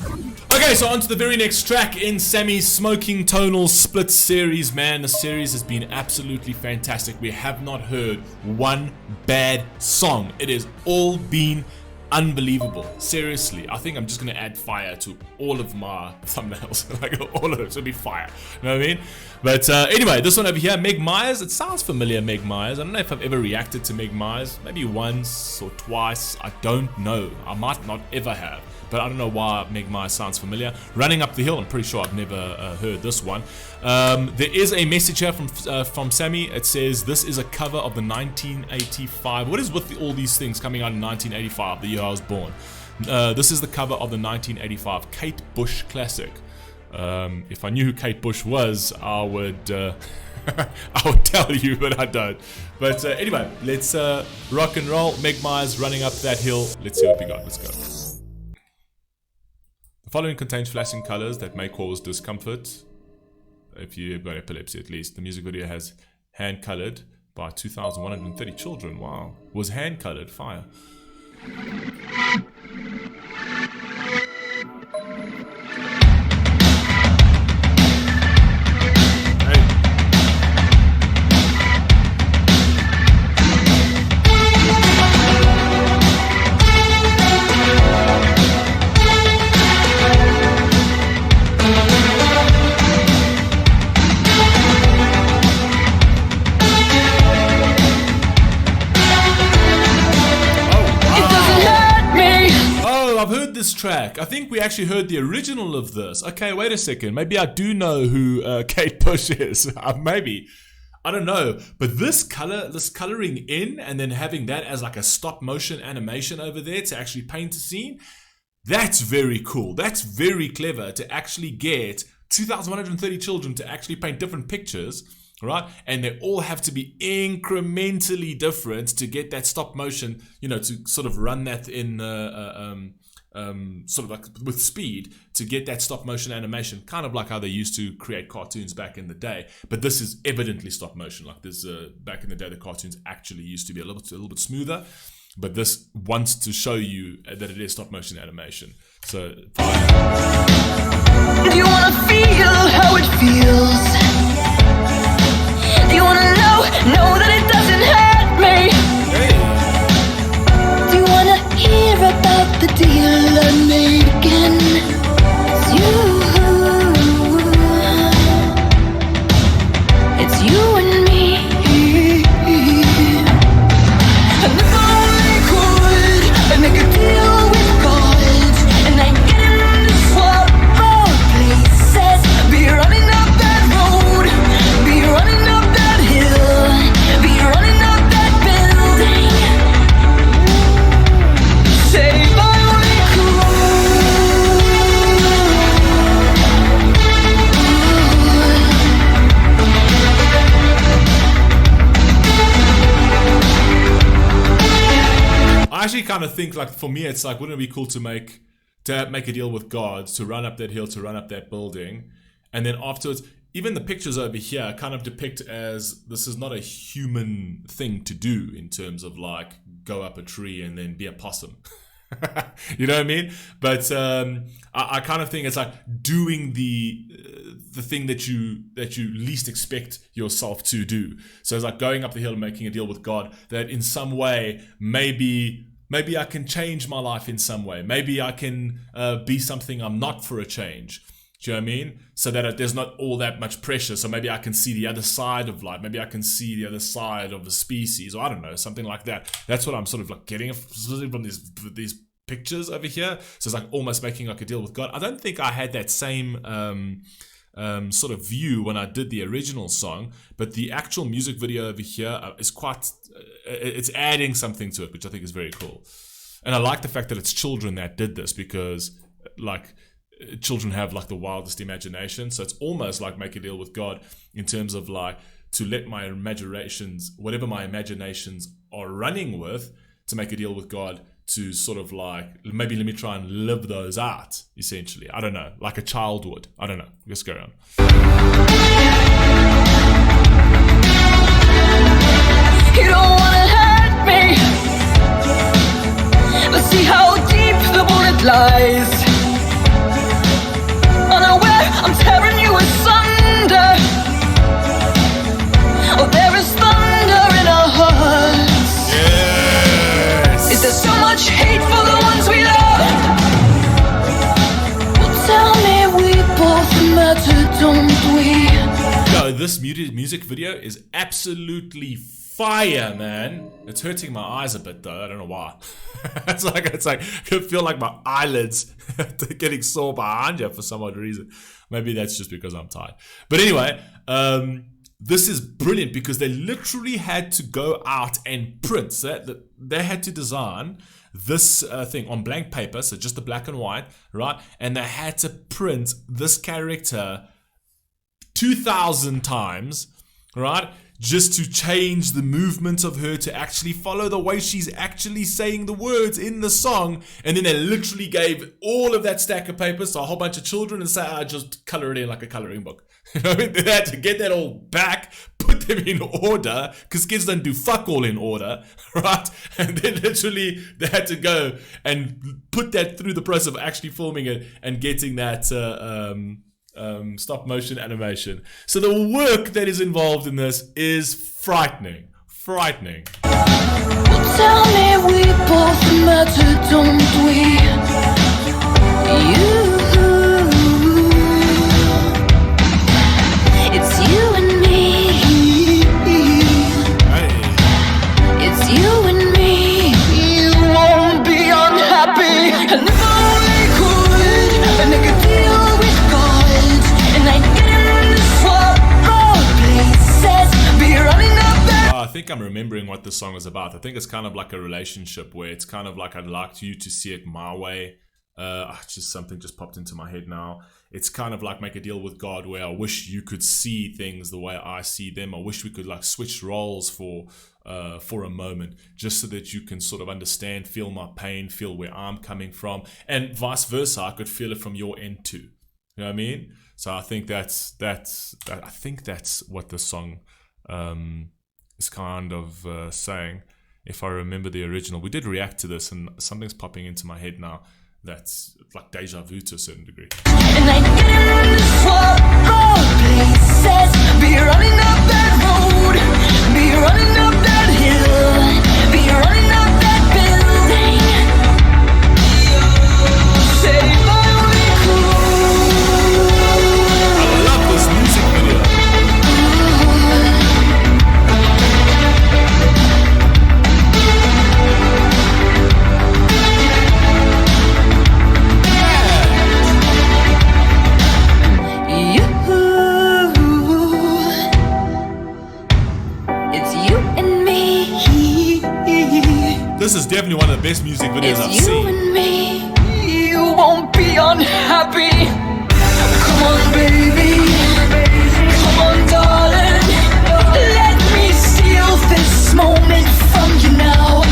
Okay, so on to the very next track in Sammy's Smoking Tonal Split series. Man, the series has been absolutely fantastic. We have not heard one bad song. It has all been unbelievable. Seriously, I think I'm just gonna add fire to all of my thumbnails. Like all of them, so it'll be fire. You know what I mean? But anyway, this one over here, Meg Myers. It sounds familiar, Meg Myers. I don't know if I've ever reacted to Meg Myers. Maybe once or twice. I don't know. I might not ever have. But I don't know why Meg Myers sounds familiar. Running Up the Hill, I'm pretty sure I've never heard this one. There is a message here from Sammy. It says, this is a cover of the 1985. What is with all these things coming out in 1985, the year I was born? This is the cover of the 1985 Kate Bush classic. If I knew who Kate Bush was, I would tell you, but I don't. But anyway, let's rock and roll. Meg Myers, Running Up That Hill. Let's see what we got. Let's go. The following contains flashing colors that may cause discomfort if you've got epilepsy at least. The music video has hand colored by 2,130 children. Wow. Was hand colored. Fire. This track. I think we actually heard the original of this. Okay, wait a second. Maybe I do know who Kate Bush is. Maybe. I don't know. But this coloring in and then having that as like a stop motion animation over there to actually paint a scene, that's very cool. That's very clever to actually get 2,130 children to actually paint different pictures, right? And they all have to be incrementally different to get that stop motion, you know, to sort of run that in sort of like with speed to get that stop motion animation, kind of like how they used to create cartoons back in the day. But this is evidently stop motion. Like this, back in the day, the cartoons actually used to be a little bit smoother. But this wants to show you that it is stop motion animation. So, do you wanna feel how it feels? Do you wanna know that it doesn't hurt me? Hey. Do you wanna hear about the deal I'm making? It's you. It's you and me. And if I only could, I'd make a deal with God, and I'd get him to swap all places. Be running up that road, be running up that hill, be running up that building. Say if I only I actually kind of think, like, for me, it's like, wouldn't it be cool to make a deal with God, to run up that hill, to run up that building, and then afterwards, even the pictures over here kind of depict as this is not a human thing to do in terms of like go up a tree and then be a possum. You know what I mean? But I kind of think it's like doing the thing that you least expect yourself to do. So it's like going up the hill and making a deal with God that in some way maybe I can change my life in some way. Maybe I can be something I'm not for a change. Do you know what I mean? So that there's not all that much pressure. So maybe I can see the other side of life. Maybe I can see the other side of a species, or I don't know, something like that. That's what I'm sort of like getting from these pictures over here. So it's like almost making like a deal with God. I don't think I had that same sort of view when I did the original song, but the actual music video over here is quite, it's adding something to it, which I think is very cool. And I like the fact that it's children that did this, because like children have like the wildest imagination. So it's almost like make a deal with God in terms of like to let my imaginations, whatever my imaginations are running with, to make a deal with God to sort of like, maybe let me try and live those out, essentially. I don't know, like a child would. I don't know. Let's go around. You don't wanna hurt me, but see how deep the bullet lies. matter, don't we? Yo, this music video is absolutely fire, man. It's hurting my eyes a bit though. I don't know why. it's like I can feel like my eyelids getting sore behind you for some odd reason. Maybe that's just because I'm tired. But anyway, this is brilliant because they literally had to go out and print. So they had to design this thing on blank paper, so just the black and white, right? And they had to print this character 2,000 times, right? Just to change the movement of her to actually follow the way she's actually saying the words in the song. And then they literally gave all of that stack of papers to a whole bunch of children and say, just color it in like a coloring book. You know, they had to get that all back, put them in order, because kids don't do fuck all in order, right? And then literally they had to go and put that through the process of actually filming it and getting that stop motion animation. So the work that is involved in this is frightening. Frightening. Tell me we both matter, don't we? It's you and me. Hey. It's you and me. You won't be unhappy. And if I only could, then I could deal with God. And I'd get in the swap places, be running up there. I think I'm remembering what this song is about. I think it's kind of like a relationship where it's kind of like I'd like you to see it my way. Just something just popped into my head now. It's kind of like make a deal with God where I wish you could see things the way I see them. I wish we could like switch roles for a moment, just so that you can sort of understand, feel my pain, feel where I'm coming from, and vice versa. I could feel it from your end too. You know what I mean? So I think that's what the song is kind of saying. If I remember the original, we did react to this, and something's popping into my head now. That's like deja vu to a certain degree. And I get in the swap places, be running up that road, be running up that hill, be running up that building. Say if I only could. I love this music video. This is definitely one of the best music videos I've It's you seen. and me. You won't be unhappy. Come on, baby. Come on, darling. Let me steal this moment from you now.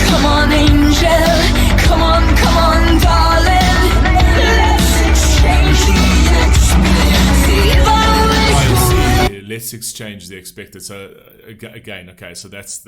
Come on, angel. Come on, darling. Let's exchange the experience. If I Let's exchange the expected. So again, okay, so that's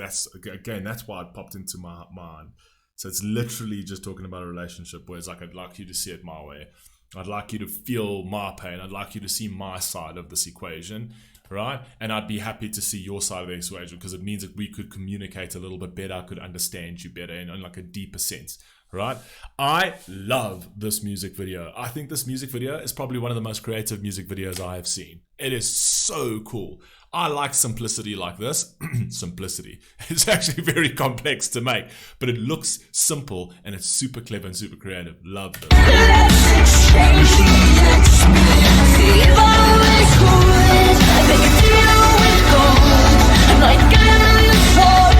why it popped into my mind. So it's literally just talking about a relationship where it's like, I'd like you to see it my way. I'd like you to feel my pain. I'd like you to see my side of this equation, right? And I'd be happy to see your side of the equation, because it means that we could communicate a little bit better. I could understand you better in like a deeper sense, right? I love this music video. I think this music video is probably one of the most creative music videos I have seen. It is so cool. I like simplicity like this. Simplicity. It's actually very complex to make, but it looks simple and it's super clever and super creative. Love this. let's exchange the experience. If I only could, make a deal with God, and I'd get in the swap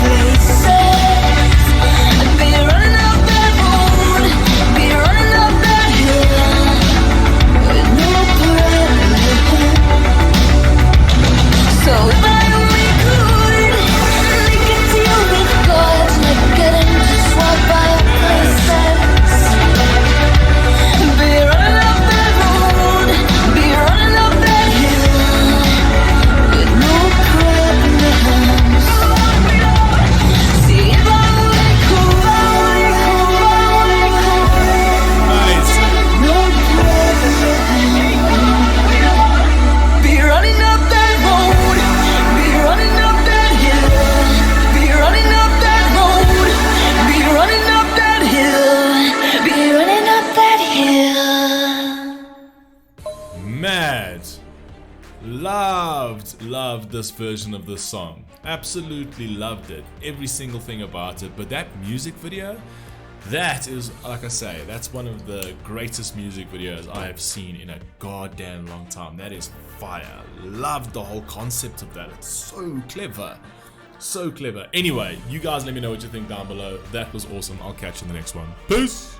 places, and be running up that road, be running up that hill, with no paralysis. So if I only could, make a deal with God, and I'd get in the swap places. Be running up that road, be running up that loved this version of this song. Absolutely loved it. Every single thing about it. But that music video, that is, like I say, that's one of the greatest music videos I have seen in a goddamn long time. That is fire. Loved the whole concept of that. It's so clever. So clever. Anyway, you guys let me know what you think down below. That was awesome. I'll catch you in the next one. Peace!